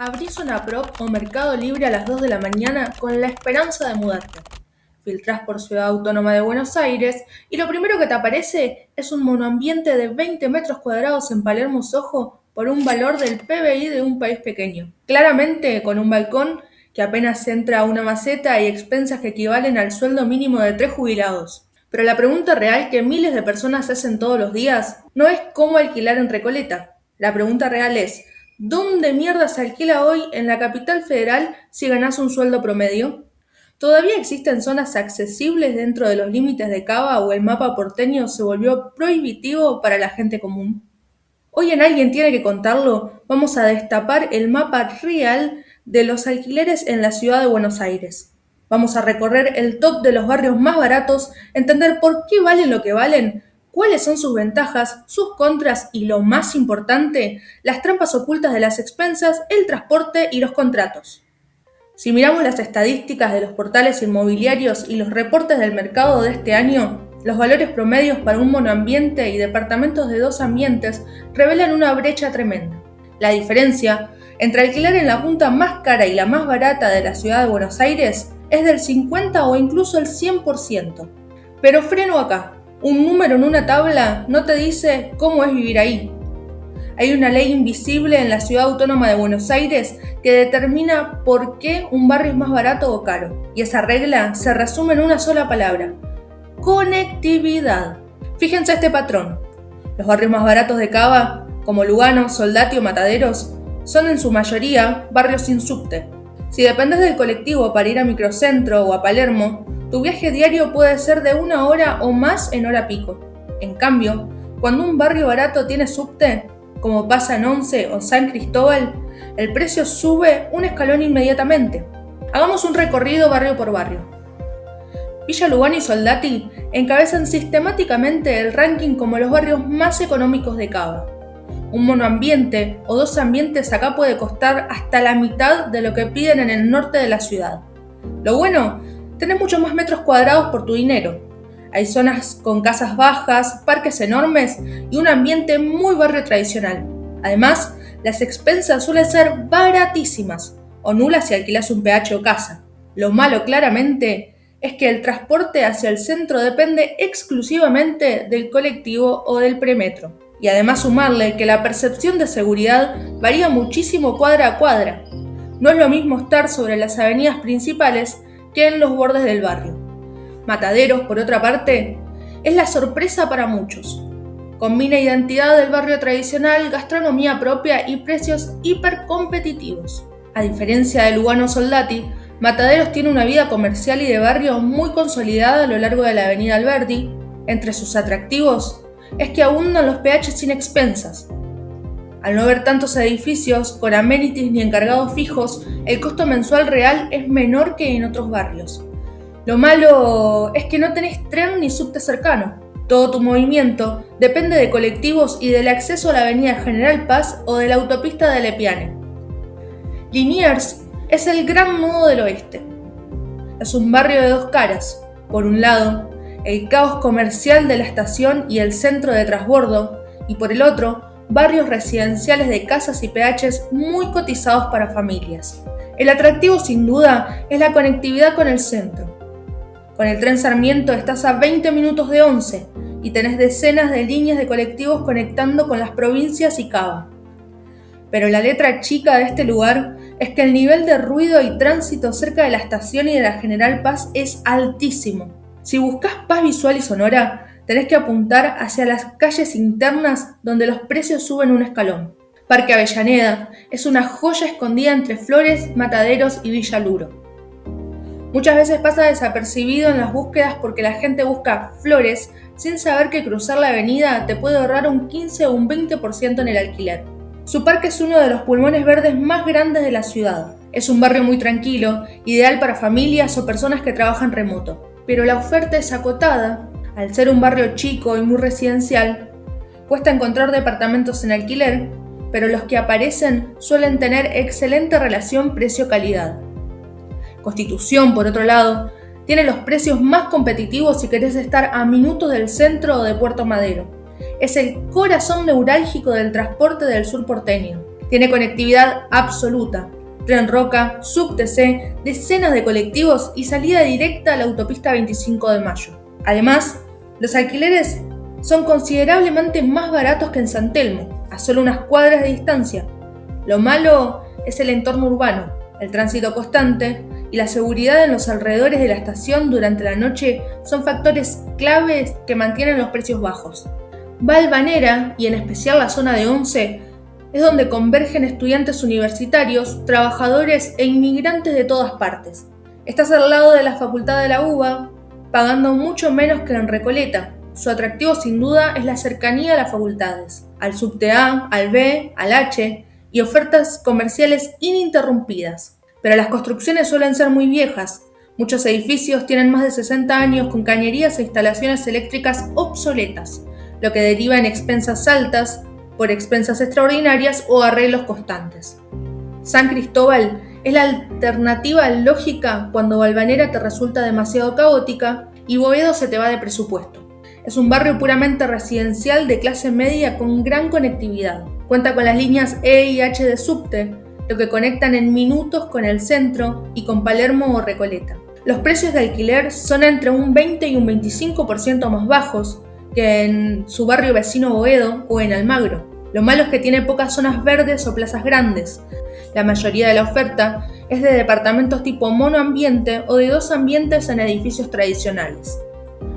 Abrís una prop o Mercado Libre a las 2 de la mañana con la esperanza de mudarte. Filtrás por Ciudad Autónoma de Buenos Aires y lo primero que te aparece es un monoambiente de 20 metros cuadrados en Palermo Soho por un valor del PBI de un país pequeño. Claramente con un balcón que apenas entra a una maceta y expensas que equivalen al sueldo mínimo de 3 jubilados. Pero la pregunta real que miles de personas hacen todos los días no es cómo alquilar en Recoleta. La pregunta real es, ¿dónde mierda se alquila hoy en la capital federal si ganás un sueldo promedio? ¿Todavía existen zonas accesibles dentro de los límites de Cava o el mapa porteño se volvió prohibitivo para la gente común? Hoy en Alguien tiene que contarlo, vamos a destapar el mapa real de los alquileres en la ciudad de Buenos Aires. Vamos a recorrer el top de los barrios más baratos, entender por qué valen lo que valen, cuáles son sus ventajas, sus contras y, lo más importante, las trampas ocultas de las expensas, el transporte y los contratos. Si miramos las estadísticas de los portales inmobiliarios y los reportes del mercado de este año, los valores promedios para un monoambiente y departamentos de 2 ambientes revelan una brecha tremenda. La diferencia entre alquilar en la punta más cara y la más barata de la ciudad de Buenos Aires es del 50 o incluso el 100%. Pero freno acá. Un número en una tabla no te dice cómo es vivir ahí. Hay una ley invisible en la Ciudad Autónoma de Buenos Aires que determina por qué un barrio es más barato o caro. Y esa regla se resume en una sola palabra: conectividad. Fíjense este patrón. Los barrios más baratos de Cava, como Lugano, Soldati o Mataderos, son en su mayoría barrios sin subte. Si dependes del colectivo para ir a Microcentro o a Palermo, tu viaje diario puede ser de 1 hora o más en hora pico. En cambio, cuando un barrio barato tiene subte, como pasa en Once o San Cristóbal, el precio sube un escalón inmediatamente. Hagamos un recorrido barrio por barrio. Villa Lugano y Soldati encabezan sistemáticamente el ranking como los barrios más económicos de Cava. Un monoambiente o 2 ambientes acá puede costar hasta la mitad de lo que piden en el norte de la ciudad. Lo bueno, tenés muchos más metros cuadrados por tu dinero. Hay zonas con casas bajas, parques enormes y un ambiente muy barrio tradicional. Además, las expensas suelen ser baratísimas o nulas si alquilas un PH o casa. Lo malo claramente es que el transporte hacia el centro depende exclusivamente del colectivo o del premetro. Y además sumarle que la percepción de seguridad varía muchísimo cuadra a cuadra. No es lo mismo estar sobre las avenidas principales que en los bordes del barrio. Mataderos, por otra parte, es la sorpresa para muchos. Combina identidad del barrio tradicional, gastronomía propia y precios hipercompetitivos. A diferencia de Lugano Soldati, Mataderos tiene una vida comercial y de barrio muy consolidada a lo largo de la avenida Alberdi. Entre sus atractivos es que abundan los PH sin expensas. Al no haber tantos edificios con amenities ni encargados fijos, el costo mensual real es menor que en otros barrios. Lo malo es que no tenés tren ni subte cercano. Todo tu movimiento depende de colectivos y del acceso a la avenida General Paz o de la autopista de Lepiane. Liniers es el gran nudo del oeste. Es un barrio de 2 caras. Por un lado, el caos comercial de la estación y el centro de transbordo, y por el otro, barrios residenciales de casas y PHs muy cotizados para familias. El atractivo sin duda es la conectividad con el centro. Con el tren Sarmiento estás a 20 minutos de Once y tenés decenas de líneas de colectivos conectando con las provincias y Cava. Pero la letra chica de este lugar es que el nivel de ruido y tránsito cerca de la estación y de la General Paz es altísimo. Si buscas paz visual y sonora, tenés que apuntar hacia las calles internas donde los precios suben un escalón. Parque Avellaneda es una joya escondida entre Flores, Mataderos y Villa Luro. Muchas veces pasa desapercibido en las búsquedas porque la gente busca Flores sin saber que cruzar la avenida te puede ahorrar un 15 o un 20% en el alquiler. Su parque es uno de los pulmones verdes más grandes de la ciudad. Es un barrio muy tranquilo, ideal para familias o personas que trabajan remoto. Pero la oferta es acotada. Al ser un barrio chico y muy residencial, cuesta encontrar departamentos en alquiler, pero los que aparecen suelen tener excelente relación precio-calidad. Constitución, por otro lado, tiene los precios más competitivos si querés estar a minutos del centro o de Puerto Madero. Es el corazón neurálgico del transporte del sur porteño. Tiene conectividad absoluta, tren Roca, subte, decenas de colectivos y salida directa a la autopista 25 de Mayo. Además, los alquileres son considerablemente más baratos que en San Telmo, a solo unas cuadras de distancia. Lo malo es el entorno urbano, el tránsito constante y la seguridad en los alrededores de la estación durante la noche son factores claves que mantienen los precios bajos. Valvanera, y en especial la zona de Once, es donde convergen estudiantes universitarios, trabajadores e inmigrantes de todas partes. Estás al lado de la Facultad de la UBA, pagando mucho menos que en Recoleta. Su atractivo sin duda es la cercanía a las facultades, al subte A, al B, al H y ofertas comerciales ininterrumpidas. Pero las construcciones suelen ser muy viejas. Muchos edificios tienen más de 60 años con cañerías e instalaciones eléctricas obsoletas, lo que deriva en expensas altas, por expensas extraordinarias o arreglos constantes. San Cristóbal es la alternativa lógica cuando Valvanera te resulta demasiado caótica y Boedo se te va de presupuesto. Es un barrio puramente residencial de clase media con gran conectividad. Cuenta con las líneas E y H de subte, lo que conectan en minutos con el centro y con Palermo o Recoleta. Los precios de alquiler son entre un 20 y un 25% más bajos que en su barrio vecino Boedo o en Almagro. Lo malo es que tiene pocas zonas verdes o plazas grandes. La mayoría de la oferta es de departamentos tipo monoambiente o de dos ambientes en edificios tradicionales.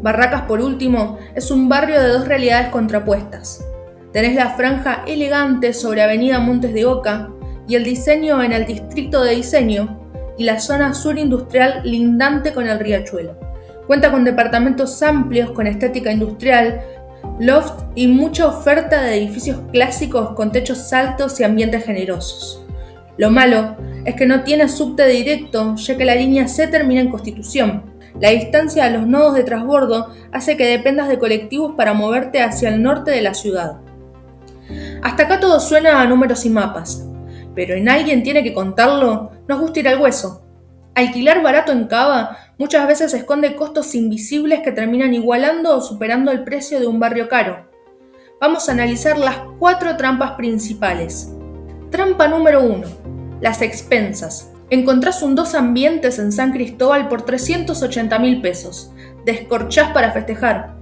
Barracas, por último, es un barrio de dos realidades contrapuestas. Tenés la franja elegante sobre Avenida Montes de Oca y el diseño en el distrito de diseño y la zona sur industrial lindante con el riachuelo. Cuenta con departamentos amplios con estética industrial, loft y mucha oferta de edificios clásicos con techos altos y ambientes generosos. Lo malo es que no tiene subte directo, ya que la línea C termina en Constitución. La distancia a los nodos de transbordo hace que dependas de colectivos para moverte hacia el norte de la ciudad. Hasta acá todo suena a números y mapas, pero en Alguien tiene que contarlo, nos gusta ir al hueso. Alquilar barato en Cava muchas veces esconde costos invisibles que terminan igualando o superando el precio de un barrio caro. Vamos a analizar las 4 trampas principales. Trampa número 1. Las expensas. Encontrás un 2 ambientes en San Cristóbal por 380.000 pesos. Descorchás para festejar.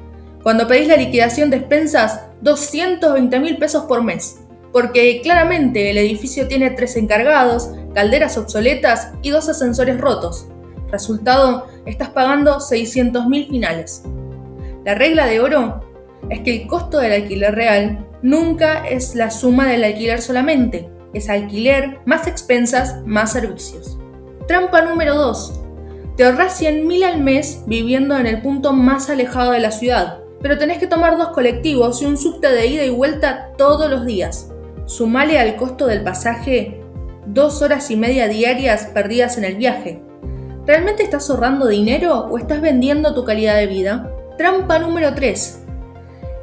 Cuando pedís la liquidación de expensas, 220.000 pesos por mes. Porque claramente el edificio tiene 3 encargados, calderas obsoletas y 2 ascensores rotos. Resultado, estás pagando 600.000 finales. La regla de oro es que el costo del alquiler real nunca es la suma del alquiler solamente. Es alquiler más expensas más servicios. Trampa número 2. Te ahorrás 100.000 al mes viviendo en el punto más alejado de la ciudad, pero tenés que tomar 2 colectivos y un subte de ida y vuelta todos los días. Sumale al costo del pasaje 2 horas y media diarias perdidas en el viaje. ¿Realmente estás ahorrando dinero o estás vendiendo tu calidad de vida? Trampa número 3.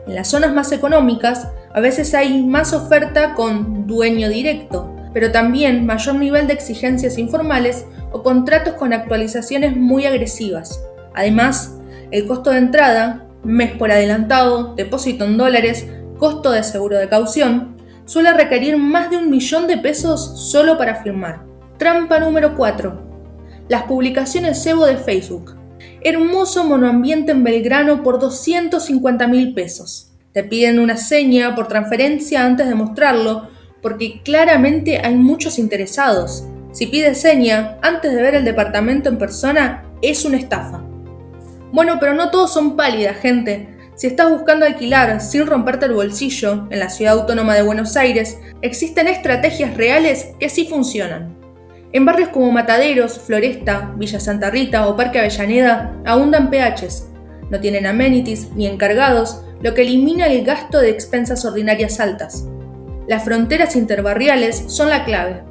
En las zonas más económicas, a veces hay más oferta con dueño directo, pero también mayor nivel de exigencias informales o contratos con actualizaciones muy agresivas. Además, el costo de entrada, mes por adelantado, depósito en dólares, costo de seguro de caución, suele requerir más de 1.000.000 de pesos solo para firmar. Trampa número 4. Las publicaciones cebo de Facebook. Hermoso monoambiente en Belgrano por 250.000 pesos. Te piden una seña por transferencia antes de mostrarlo, porque claramente hay muchos interesados. Si pides seña antes de ver el departamento en persona, es una estafa. Bueno, pero no todos son pálidas, gente. Si estás buscando alquilar sin romperte el bolsillo en la Ciudad Autónoma de Buenos Aires, existen estrategias reales que sí funcionan. En barrios como Mataderos, Floresta, Villa Santa Rita o Parque Avellaneda abundan PHs. No tienen amenities ni encargados, lo que elimina el gasto de expensas ordinarias altas. Las fronteras interbarriales son la clave.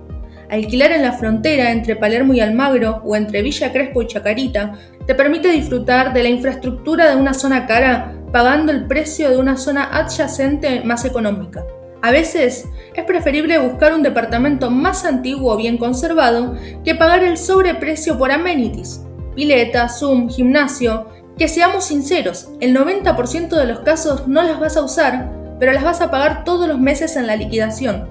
Alquilar en la frontera entre Palermo y Almagro o entre Villa Crespo y Chacarita te permite disfrutar de la infraestructura de una zona cara pagando el precio de una zona adyacente más económica. A veces es preferible buscar un departamento más antiguo o bien conservado que pagar el sobreprecio por amenities, pileta, Zoom, gimnasio, que seamos sinceros, el 90% de los casos no las vas a usar, pero las vas a pagar todos los meses en la liquidación.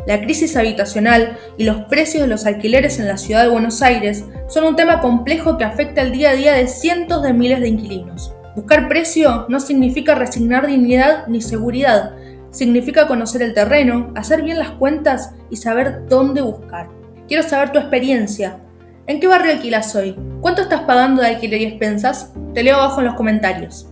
La crisis habitacional y los precios de los alquileres en la ciudad de Buenos Aires son un tema complejo que afecta el día a día de cientos de miles de inquilinos. Buscar precio no significa resignar dignidad ni seguridad, significa conocer el terreno, hacer bien las cuentas y saber dónde buscar. Quiero saber tu experiencia. ¿En qué barrio alquilas hoy? ¿Cuánto estás pagando de alquiler y expensas? Te leo abajo en los comentarios.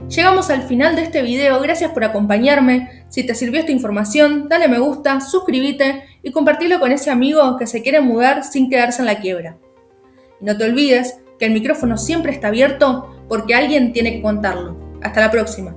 Llegamos al final de este video, gracias por acompañarme. Si te sirvió esta información, dale me gusta, suscríbete y compartilo con ese amigo que se quiere mudar sin quedarse en la quiebra. Y no te olvides que el micrófono siempre está abierto porque alguien tiene que contarlo. Hasta la próxima.